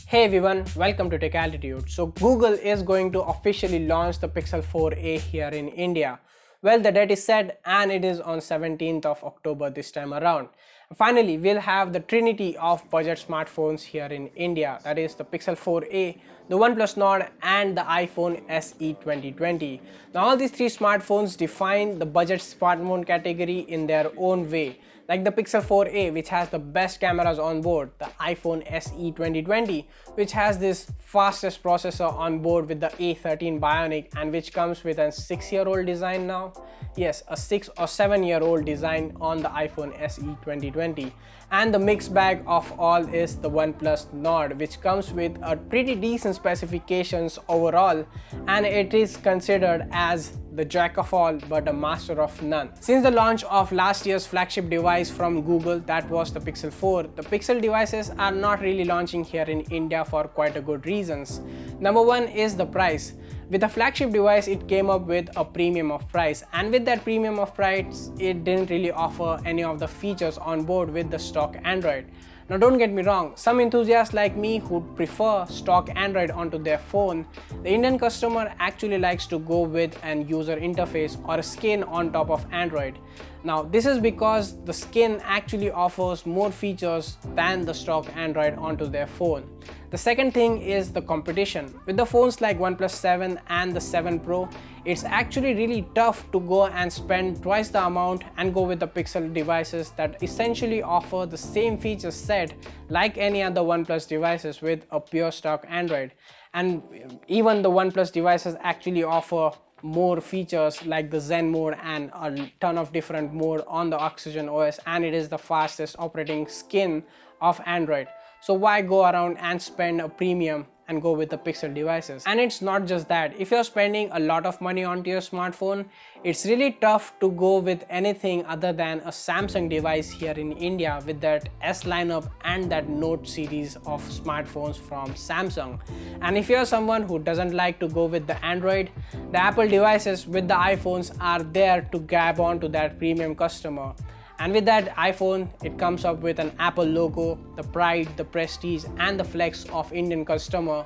Hey everyone, welcome to techaltitude. So Google is going to officially launch the Pixel 4a here in India. Well, the date is set and it is on 17th of October this time around. Finally, we'll have the trinity of budget smartphones here in India, that is the Pixel 4a, the OnePlus Nord and the iPhone SE 2020. Now all these three smartphones define the budget smartphone category in their own way. Like the Pixel 4a, which has the best cameras on board, the iPhone SE 2020, which has this fastest processor on board with the A13 Bionic and which comes with a 6-year-old design now. Yes, a 6 or 7-year-old design on the iPhone SE 2020. And the mixed bag of all is the OnePlus Nord, which comes with a pretty decent specifications overall, and it is considered as the jack of all but a master of none. Since the launch of last year's flagship device from Google, that was the Pixel 4, the Pixel devices are not really launching here in India for quite a good reasons. Number one is the price. With a flagship device, it came up with a premium of price, and with that premium of price, it didn't really offer any of the features on board with the stock Android. Now don't get me wrong, some enthusiasts like me who prefer stock Android onto their phone, the Indian customer actually likes to go with an user interface or a skin on top of Android. Now this is because the skin actually offers more features than the stock Android onto their phone. The second thing is the competition. With the phones like OnePlus 7 and the 7 Pro, it's actually really tough to go and spend twice the amount and go with the Pixel devices that essentially offer the same feature set like any other OnePlus devices with a pure stock Android. And even the OnePlus devices actually offer more features like the Zen mode and a ton of different mode on the Oxygen OS, and it is the fastest operating skin of Android. So why go around and spend a premium and go with the Pixel devices? And it's not just that. If you're spending a lot of money onto your smartphone, it's really tough to go with anything other than a Samsung device here in India with that S lineup and that Note series of smartphones from Samsung. And if you're someone who doesn't like to go with the Android, the Apple devices with the iPhones are there to grab onto that premium customer. And with that iPhone, it comes up with an Apple logo, the pride, the prestige and the flex of Indian customer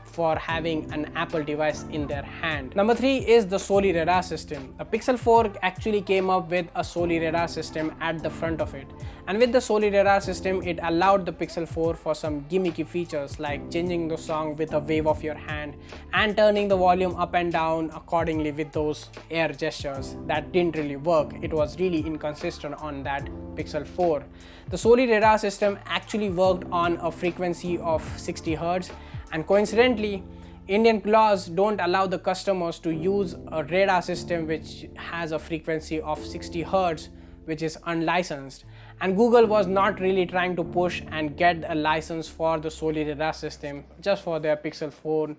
for having an Apple device in their hand. Number 3 is the Soli radar system. The Pixel 4 actually came up with a Soli radar system at the front of it. And with the Soli radar system, it allowed the Pixel 4 for some gimmicky features like changing the song with a wave of your hand and turning the volume up and down accordingly with those air gestures. That didn't really work. It was really inconsistent on that Pixel 4. The Soli radar system actually worked on a frequency of 60 Hz, and coincidentally, Indian laws don't allow the customers to use a radar system which has a frequency of 60 Hz, which is unlicensed. And Google was not really trying to push and get a license for the Soli radar system just for their Pixel phone,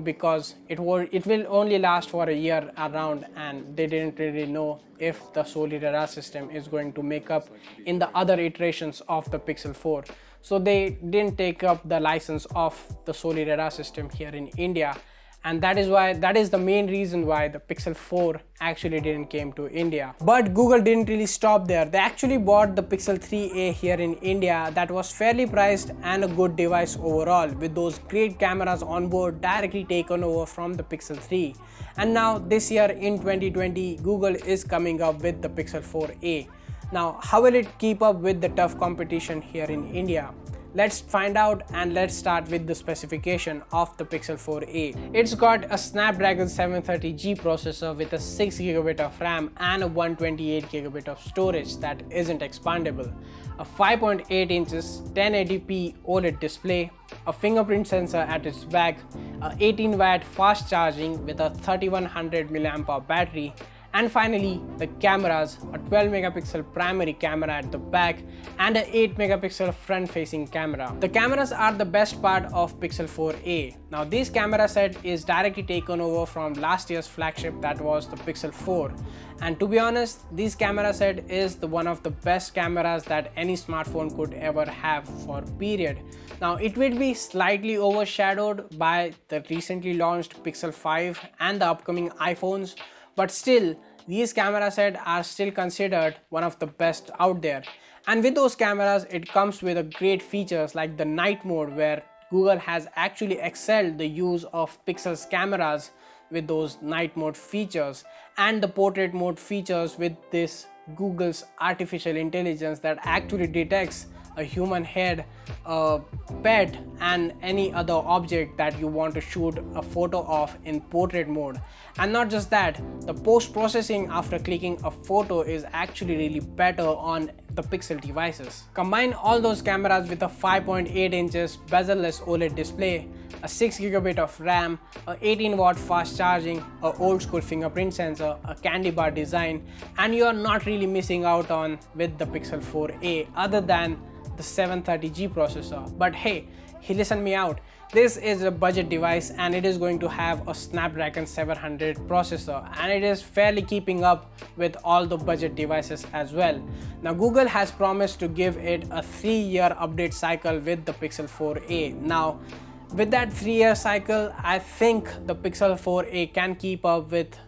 because it will only last for a year around, and they didn't really know if the Soli radar system is going to make up in the other iterations of the Pixel 4. So they didn't take up the license of the Soli radar system here in India, and that is the main reason why the Pixel 4 actually didn't came to India. But Google didn't really stop there. They actually bought the Pixel 3a here in India that was fairly priced and a good device overall, with those great cameras on board directly taken over from the Pixel 3. And now this year in 2020, Google is coming up with the Pixel 4a. Now, how will it keep up with the tough competition here in India? Let's find out, and let's start with the specification of the Pixel 4a. It's got a Snapdragon 730G processor with a 6GB of RAM and a 128GB of storage that isn't expandable, a 5.8 inches 1080p OLED display, a fingerprint sensor at its back, a 18-watt fast charging with a 3100 mAh battery, and finally the cameras, a 12 megapixel primary camera at the back and a 8 megapixel front facing camera. The cameras are the best part of Pixel 4a. Now this camera set is directly taken over from last year's flagship, that was the Pixel 4. And to be honest, this camera set is one of the best cameras that any smartphone could ever have for period. Now it will be slightly overshadowed by the recently launched Pixel 5 and the upcoming iPhones, but still these camera sets are still considered one of the best out there. And with those cameras, it comes with a great features like the night mode, where Google has actually excelled the use of Pixel's cameras with those night mode features, and the portrait mode features with this Google's artificial intelligence that actually detects a human head, a pet, and any other object that you want to shoot a photo of in portrait mode. And not just that, the post-processing after clicking a photo is actually really better on the Pixel devices. Combine all those cameras with a 5.8 inches bezel-less OLED display, a 6GB of RAM, a 18-watt fast charging, a old school fingerprint sensor, a candy bar design, and you are not really missing out on with the Pixel 4a other than the 730G processor. But hey, listen me out. This is a budget device and it is going to have a Snapdragon 700 processor, and it is fairly keeping up with all the budget devices as well. Now Google has promised to give it a 3-year update cycle with the Pixel 4a. Now with that 3-year cycle, I think the Pixel 4a can keep up with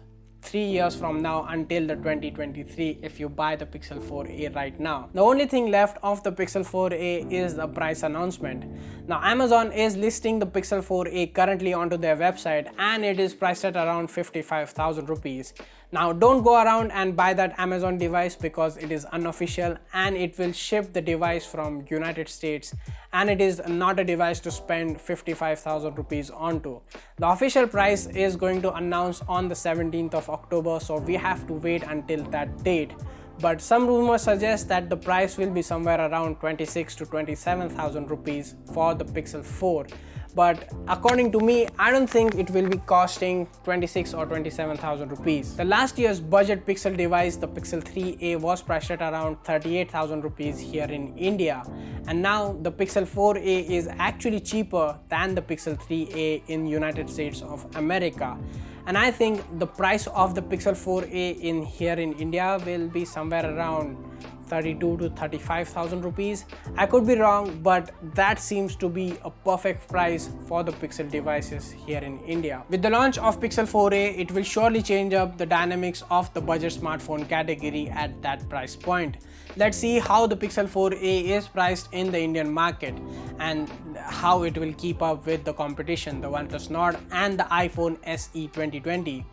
3 years from now until the 2023 if you buy the Pixel 4a right now. The only thing left of the Pixel 4a is the price announcement. Now Amazon is listing the Pixel 4a currently onto their website, and it is priced at around 55,000 rupees. Now don't go around and buy that Amazon device because it is unofficial and it will ship the device from United States, and it is not a device to spend 55,000 rupees onto. The official price is going to announce on the 17th of October, so we have to wait until that date. But some rumors suggest that the price will be somewhere around 26 to 27,000 rupees for the Pixel 4. But according to me, I don't think it will be costing 26 or 27,000 rupees. The last year's budget Pixel device, the Pixel 3a, was priced at around 38,000 rupees here in India. And now the Pixel 4a is actually cheaper than the Pixel 3a in United States of America. And I think the price of the Pixel 4a in here in India will be somewhere around 32 to 35,000 rupees. I could be wrong, but that seems to be a perfect price for the Pixel devices here in India. With the launch of Pixel 4a, it will surely change up the dynamics of the budget smartphone category at that price point. Let's see how the Pixel 4a is priced in the Indian market and how it will keep up with the competition, the OnePlus Nord and the iPhone SE 2020.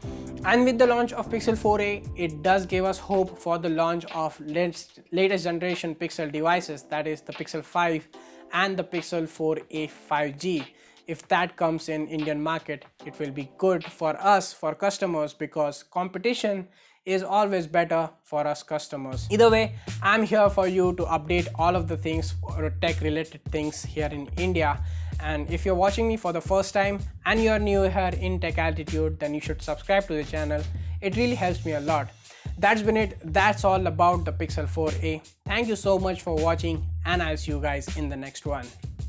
And with the launch of Pixel 4a, it does give us hope for the launch of latest generation Pixel devices, that is the Pixel 5 and the Pixel 4a 5G. If that comes in Indian market, it will be good for us, for customers, because competition is always better for us customers. Either way, I'm here for you to update all of the things or tech related things here in India. And if you're watching me for the first time and you're new here in Tech Altitude, then you should subscribe to the channel. It really helps me a lot. That's been it. That's all about the Pixel 4a. Thank you so much for watching, and I'll see you guys in the next one.